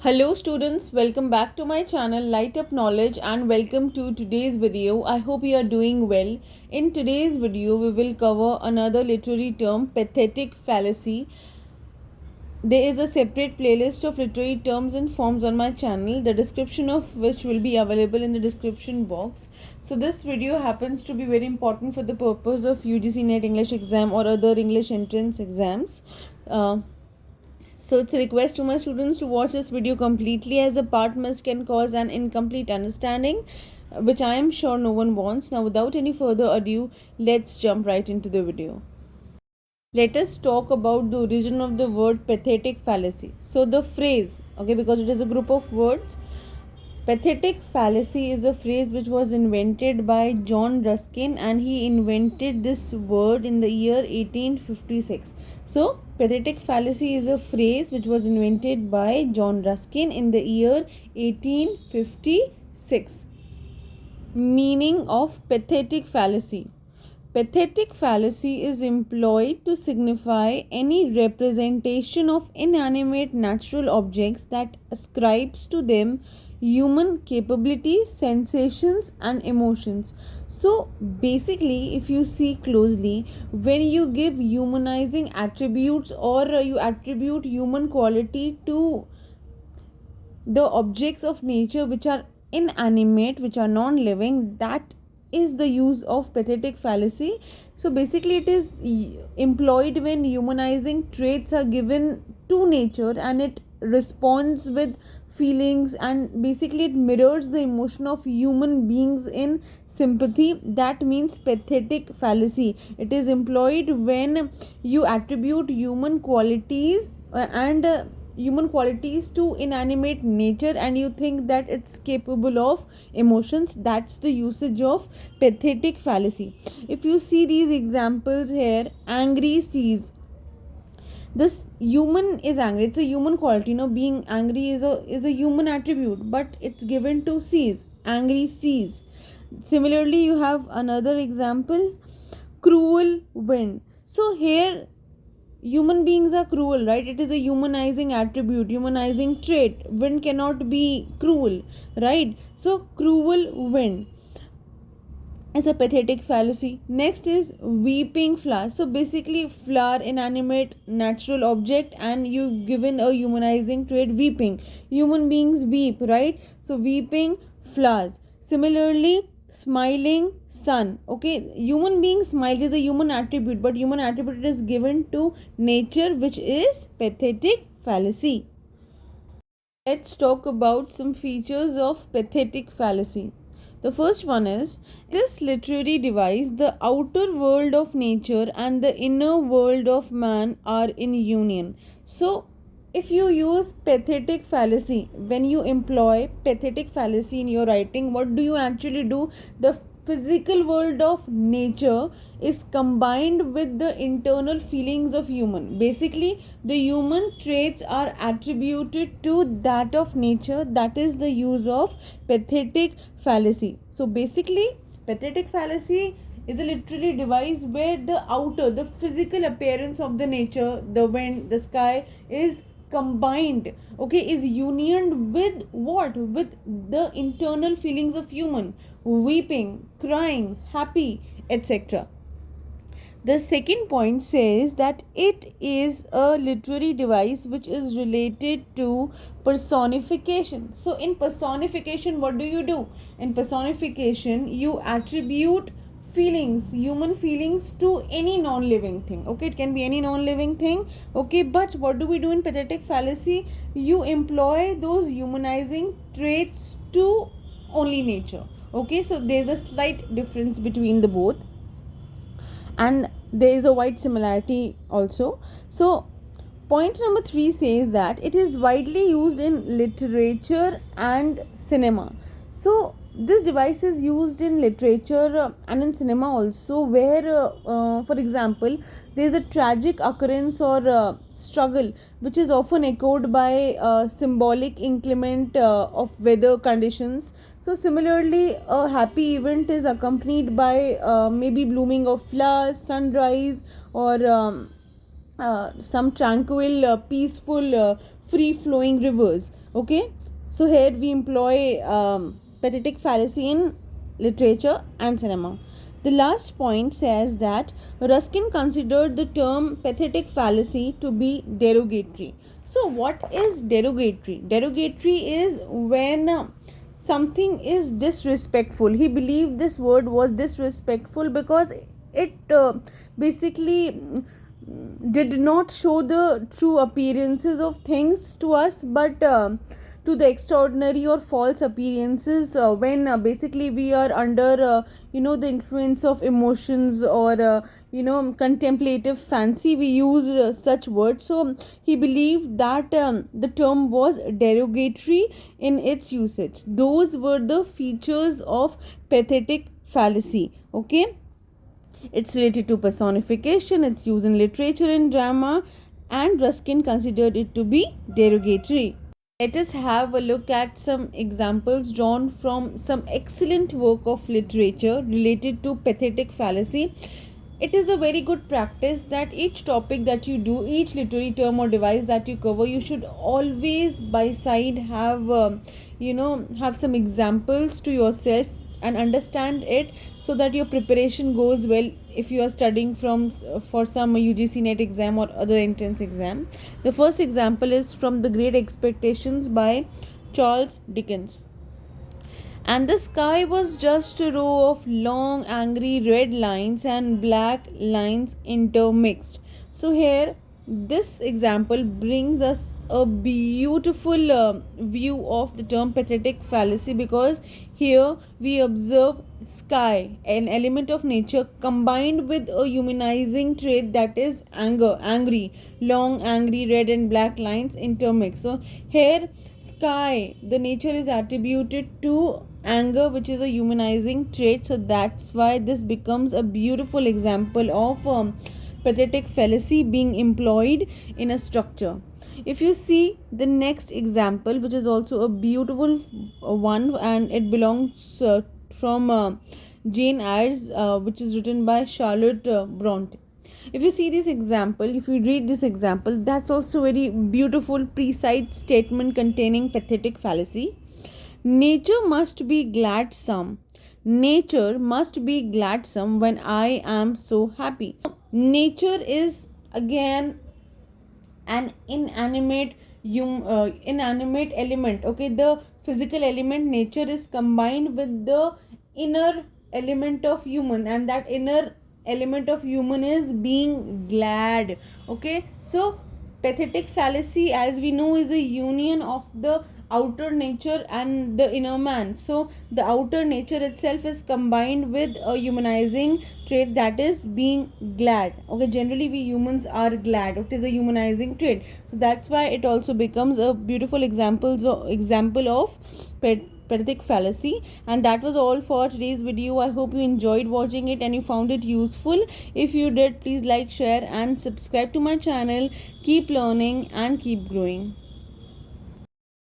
Hello students, welcome back to my channel Lightup Knowledge and welcome to today's video. I hope you are doing well. In today's video, we will cover another literary term, pathetic fallacy. There is a separate playlist of literary terms and forms on my channel, the description of which will be available in the description box. So this video happens to be very important for the purpose of UGC NET English exam or other English entrance exams. So it's a request to my students to watch this video completely, as a part missed can cause an incomplete understanding, which I am sure no one wants. Now without any further ado, let's jump right into the video. Let us talk about the origin of the word pathetic fallacy. So the phrase, because it is a group of words, pathetic fallacy is a phrase which was invented by John Ruskin, and he invented this word in the year 1856. So pathetic fallacy is a phrase which was invented by John Ruskin in the year 1856. Meaning of pathetic fallacy. Pathetic fallacy is employed to signify any representation of inanimate natural objects that ascribes to them human capabilities, sensations and emotions. So basically, if you see closely, when you give humanizing attributes or you attribute human quality to the objects of nature which are inanimate, which are non-living, that is the use of pathetic fallacy. So basically it is employed when humanizing traits are given to nature and it responds with feelings, and basically it mirrors the emotion of human beings in sympathy. That means pathetic fallacy. It is employed when you attribute human qualities human qualities to inanimate nature and you think that it's capable of emotions. That's the usage of pathetic fallacy. If you see these examples here, angry sees, this human is angry, it's a human quality. Being angry is a human attribute, but it's given to sees, angry sees. Similarly, you have another example, cruel wind. So here human beings are cruel, right? It is a humanizing attribute, humanizing trait. Wind cannot be cruel, right? So cruel wind is a pathetic fallacy. Next is weeping flower. So basically flower, inanimate natural object, and you given a humanizing trait, weeping. Human beings weep, right? So weeping flowers. Similarly, smiling sun. Human being smile is a human attribute, but human attribute is given to nature, which is pathetic fallacy. Let's talk about some features of pathetic fallacy. The first one is, this literary device, the outer world of nature and the inner world of man are in union. So if you use pathetic fallacy, when you employ pathetic fallacy in your writing, what do you actually do? The physical world of nature is combined with the internal feelings of human. Basically, the human traits are attributed to that of nature. That is the use of pathetic fallacy. So basically, pathetic fallacy is a literary device where the physical appearance of the nature, the wind, the sky, is combined, is unioned with what? With the internal feelings of human, weeping, crying, happy, etc. The second point says that it is a literary device which is related to personification. So in personification, what do? In personification, you attribute feelings, human feelings, to any non-living thing. It can be any non-living thing. But what do we do in pathetic fallacy? You employ those humanizing traits to only nature. So there's a slight difference between the both, and there is a wide similarity also. So point number 3 says that it is widely used in literature and cinema. So this device is used in literature and in cinema also, where for example, there is a tragic occurrence or struggle which is often echoed by symbolic inclement of weather conditions. So similarly, a happy event is accompanied by maybe blooming of flowers, sunrise, or some tranquil, peaceful free flowing rivers. Okay, so here we employ pathetic fallacy in literature and cinema. The last point says that Ruskin considered the term pathetic fallacy to be derogatory. So, what is derogatory? Derogatory is when something is disrespectful. He believed this word was disrespectful because it basically did not show the true appearances of things to us, but to the extraordinary or false appearances when basically we are under the influence of emotions or contemplative fancy. We use such words. So he believed that the term was derogatory in its usage. Those were the features of pathetic fallacy. Okay, it's related to personification, it's used in literature and drama, and Ruskin considered it to be derogatory. Let us have a look at some examples drawn from some excellent work of literature related to pathetic fallacy. It is a very good practice that each topic that you do, each literary term or device that you cover, you should always by side have have some examples to yourself and understand it, so that your preparation goes well if you are studying for some UGC net exam or other entrance exam. The first example is from The Great Expectations by Charles Dickens. And the sky was just a row of long angry red lines and black lines intermixed. So here this example brings us a beautiful view of the term pathetic fallacy, because here we observe sky, an element of nature, combined with a humanizing trait, that is angry, long angry red and black lines intermixed. So here sky, the nature is attributed to anger, which is a humanizing trait. So that's why this becomes a beautiful example of pathetic fallacy being employed in a structure. If you see the next example, which is also a beautiful one, and it belongs from Jane Eyre's, which is written by Charlotte Bronte. If you see this example, if you read this example, that's also very beautiful, precise statement containing pathetic fallacy. Nature must be gladsome. Nature must be gladsome when I am so happy. Nature is again an inanimate element. Okay, the physical element nature is combined with the inner element of human, and that inner element of human is being glad. Okay, so pathetic fallacy, as we know, is a union of the outer nature and the inner man. So the outer nature itself is combined with a humanizing trait, that is being glad. Okay, generally we humans are glad. It is a humanizing trait. So that's why it also becomes a beautiful example of pathetic fallacy. And that was all for today's video. I hope you enjoyed watching it and you found it useful. If you did, please like, share and subscribe to my channel. Keep learning and keep growing.